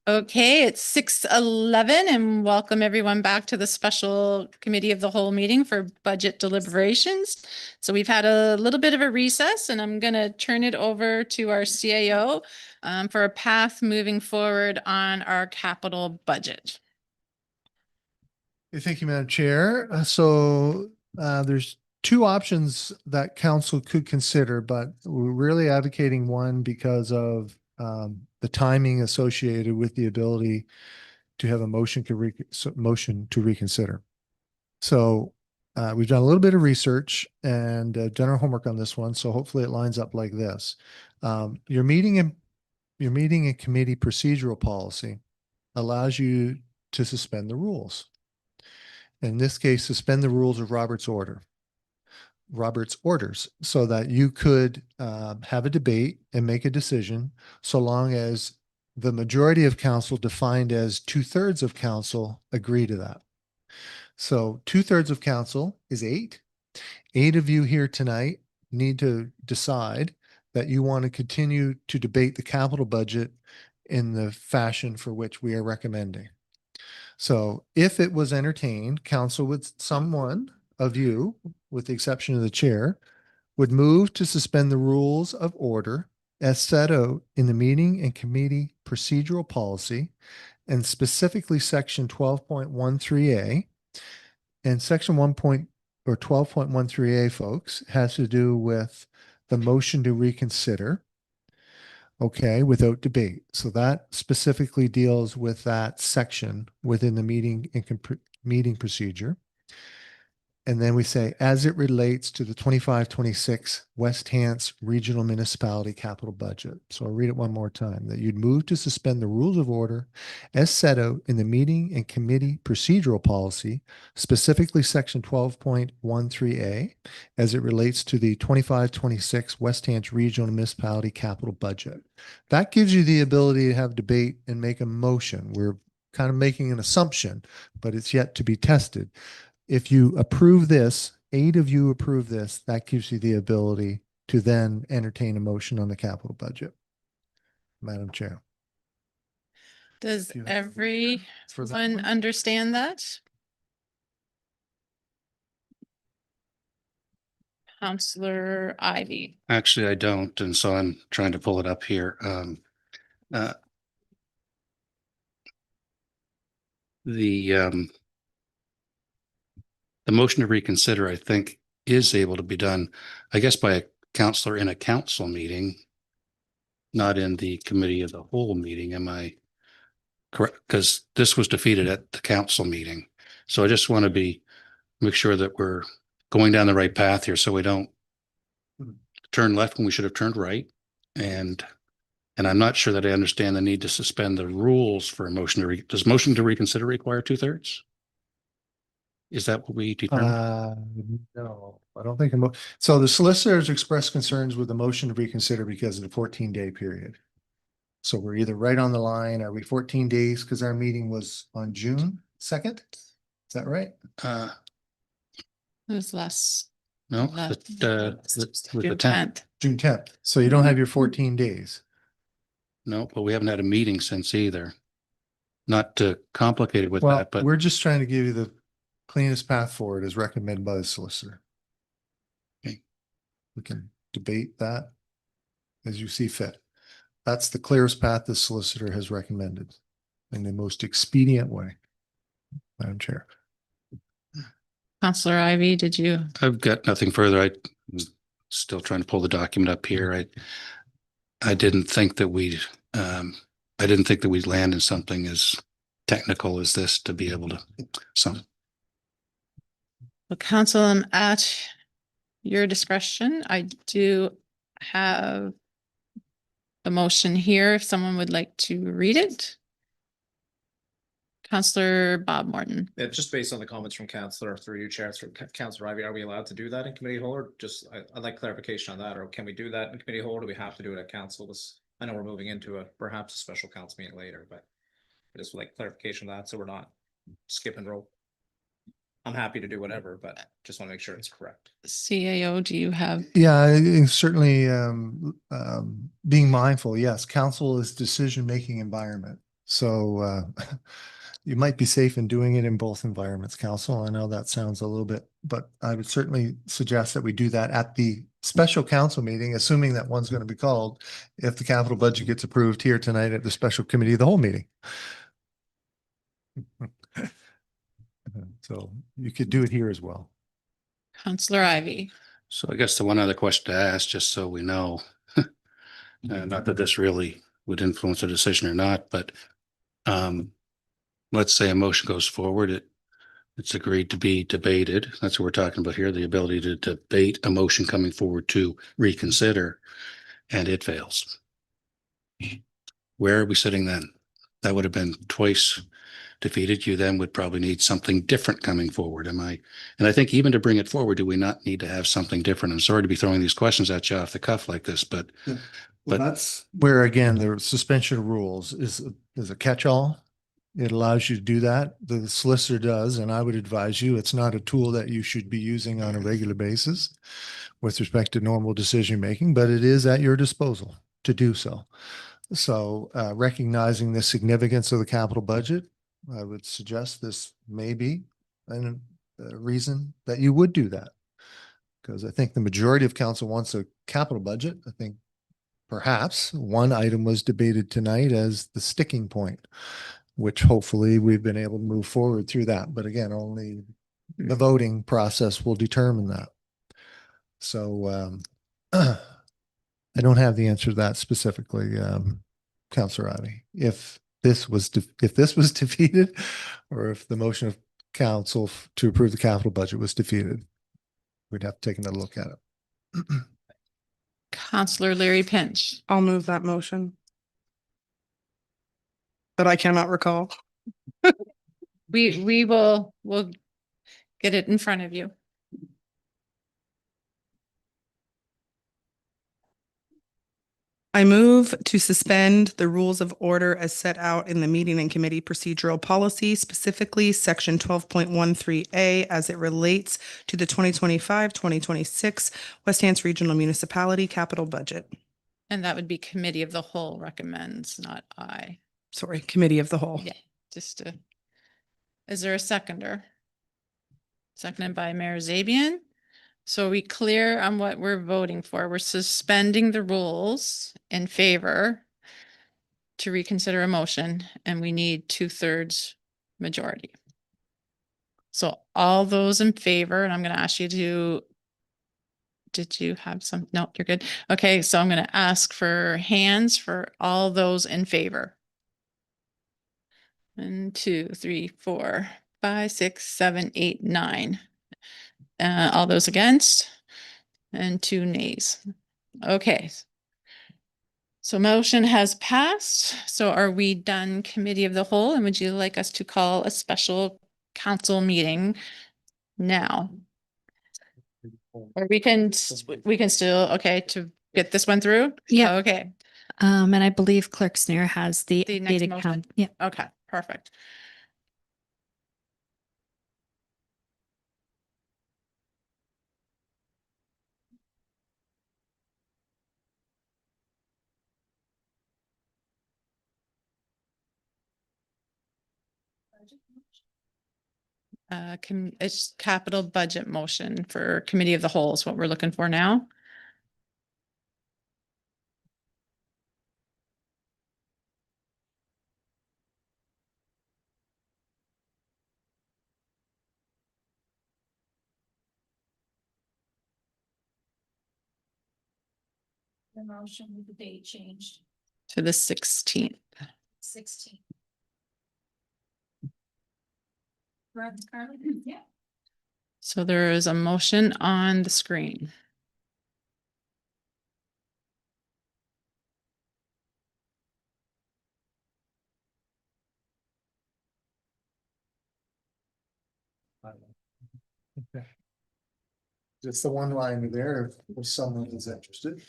Okay, it's 6:11 and welcome everyone back to the special committee of the whole meeting for budget deliberations. So we've had a little bit of a recess and I'm going to turn it over to our CAO for a path moving forward on our capital budget. Thank you, Madam Chair. There's two options that council could consider, but we're really advocating one because of the timing associated with the ability to have a motion to reconsider. So we've done a little bit of research and done our homework on this one. So hopefully it lines up like this. Your meeting and committee procedural policy allows you to suspend the rules. In this case, suspend the rules of Robert's orders, so that you could have a debate and make a decision, so long as the majority of council, defined as 2/3 of council, agree to that. So 2/3 of council is 8. 8 of you here tonight need to decide that you want to continue to debate the capital budget in the fashion for which we are recommending. So if it was entertained, council would, someone of you, with the exception of the chair, would move to suspend the rules of order as set out in the meeting and committee procedural policy, and specifically section 12.13A. And section 12.13A, folks, has to do with the motion to reconsider. Okay, without debate. So that specifically deals with that section within the meeting and meeting procedure. And then we say, as it relates to the 25-26 West Hants Regional Municipality Capital Budget. So I'll read it one more time, that you'd move to suspend the rules of order as set out in the meeting and committee procedural policy, specifically section 12.13A, as it relates to the 25-26 West Hants Regional Municipality Capital Budget. That gives you the ability to have debate and make a motion. We're kind of making an assumption, but it's yet to be tested. If you approve this, 8 of you approve this, that gives you the ability to then entertain a motion on the capital budget. Madam Chair. Does For that everyone one? understand that? Councillor Ivy. Actually, I don't, and so I'm trying to pull it up here. The motion to reconsider, I think, is able to be done, I guess, by a counselor in a council meeting, not in the committee of the whole meeting. Am I correct? Because this was defeated at the council meeting. So I just want to make sure that we're going down the right path here, so we don't turn left when we should have turned right. And I'm not sure that I understand the need to suspend the rules for a motion to does motion to reconsider require 2/3? Is that what we determined? No, I don't think. So the solicitors expressed concerns with the motion to reconsider because of the 14-day period. So we're either right on the line. Are we 14 days? Because our meeting was on June 2nd. Is that right? It was less. No, Less. with the June 10th. 10th. June 10th. So you don't have your 14 days. No, but we haven't had a meeting since either. Not to complicate it with Well, that, but we're just trying to give you the cleanest path forward as recommended by the solicitor. Okay. We can debate that as you see fit. That's the clearest path the solicitor has recommended in the most expedient way. Madam Chair. Councillor Ivy, did you? I've got nothing further. I was still trying to pull the document up here. I didn't think that we'd land in something as technical as this to be able to. So. Well, Council, I'm at your discretion. I do have the motion here if someone would like to read it. Councillor Bob Morton. Yeah, just based on the comments from Councillor through you, Chair, through Councillor Ivy, are we allowed to do that in committee hall, or just I'd like clarification on that, or can we do that in committee hall, or do we have to do it at council? I know we're moving into perhaps a special council meeting later, but I just would like clarification on that so we're not skipping rope. I'm happy to do whatever, but just want to make sure it's correct. CAO, do you have? Yeah, certainly being mindful, yes, council is decision-making environment. So you might be safe in doing it in both environments, council. I know that sounds a little bit, but I would certainly suggest that we do that at the special council meeting, assuming that one's going to be called if the capital budget gets approved here tonight at the special committee of the whole meeting. So you could do it here as well. Councillor Ivy. So I guess the one other question to ask, just so we know, not that this really would influence a decision or not, but let's say a motion goes forward, it's agreed to be debated. That's what we're talking about here, the ability to debate a motion coming forward to reconsider, and it fails. Where are we sitting then? That would have been twice defeated. You then would probably need something different coming forward. And I think even to bring it forward, do we not need to have something different? I'm sorry to be throwing these questions at you off the cuff like this, but Well, that's where, again, the suspension of rules is a catch-all. It allows you to do that. The solicitor does, and I would advise you, it's not a tool that you should be using on a regular basis with respect to normal decision-making, but it is at your disposal to do so. So recognizing the significance of the capital budget, I would suggest this may be a reason that you would do that. Because I think the majority of council wants a capital budget. I think perhaps one item was debated tonight as the sticking point, which hopefully we've been able to move forward through that. But again, only the voting process will determine that. So I don't have the answer to that specifically, Councillor Ivy. If this was defeated, or if the motion of council to approve the capital budget was defeated, we'd have to take another look at it. Councillor Larry Pinch. I'll move that motion. But I cannot recall. We'll get it in front of you. I move to suspend the rules of order as set out in the meeting and committee procedural policy, specifically section 12.13A as it relates to the 2025-2026 West Hants Regional Municipality capital budget. And that would be committee of the whole recommends, not I. Sorry, committee of the whole. Yeah, is there a seconder? Seconded by Mayor Zabian. So are we clear on what we're voting for? We're suspending the rules in favor to reconsider a motion, and we need 2/3 majority. So all those in favor, and I'm going to ask you to, did you have some? No, you're good. Okay, so I'm going to ask for hands for all those in favor. 1, 2, 3, 4, 5, 6, 7, 8, 9. All those against, and 2 nays. Okay. So motion has passed. So are we done committee of the whole? And would you like us to call a special council meeting now? Or we can still, okay, to get this one through? Yeah. Okay. And I believe Clerk Snare has the The next updated motion. count. Yeah. Okay, perfect. It's capital budget motion for committee of the whole is what we're looking for now. The motion with the date changed. To the 16th. 16. Correct, Carly? Yeah. So there is a motion on the screen. Okay. Just the one line there if someone is interested.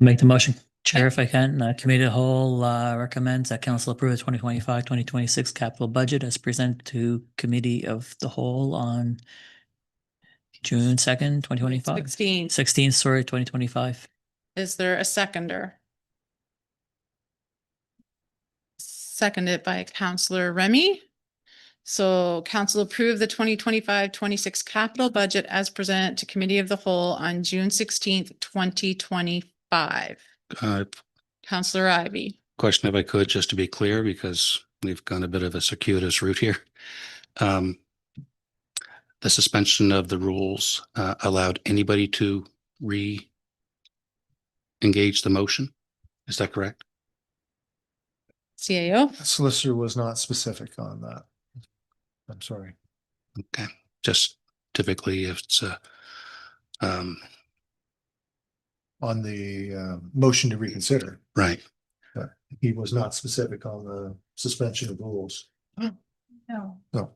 Make the motion. Chair, if I can, Committee of the Whole recommends that council approve the 2025-2026 capital budget as presented to Committee of the Whole on June 2nd, 2025. 16th, sorry, 2025. Is there a seconder? Seconded by Councillor Remy. So council approved the 2025-26 capital budget as presented to Committee of the Whole on June 16th, 2025. Councillor Ivy. Question if I could, just to be clear, because we've gone a bit of a circuitous route here. The suspension of the rules allowed anybody to re-engage the motion. Is that correct? CAO. Solicitor was not specific on that. I'm sorry. Okay, just typically if it's On the motion to reconsider. right. He was not specific on the suspension of rules. No. No.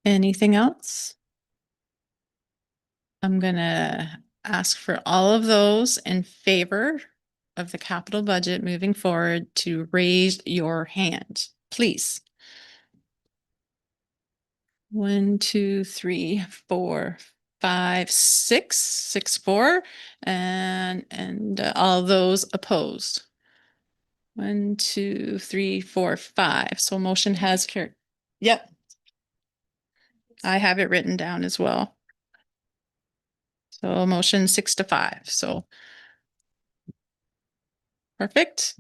Anything else? I'm gonna ask for all of those in favor of the capital budget moving forward to raise your hand, please. 1, 2, 3, 4, 5, 6, 6, 4, and all those opposed. 1, 2, 3, 4, 5. So motion has carried. Yep. I have it written down as well. So motion 6-5. So perfect.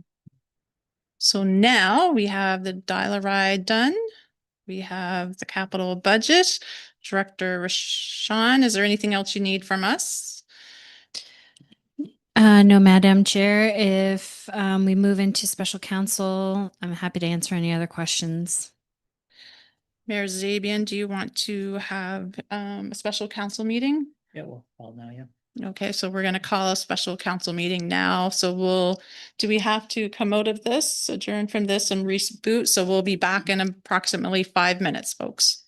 So now we have the dial-a-ride done. We have the capital budget. Director Rashawn, is there anything else you need from us? No, Madam Chair, if we move into special counsel, I'm happy to answer any other questions. Mayor Zabian, do you want to have a special council meeting? Yeah, well, all now, yeah. Okay, so we're going to call a special council meeting now. So do we have to come out of this, adjourn from this and reboot? So we'll be back in approximately 5 minutes, folks.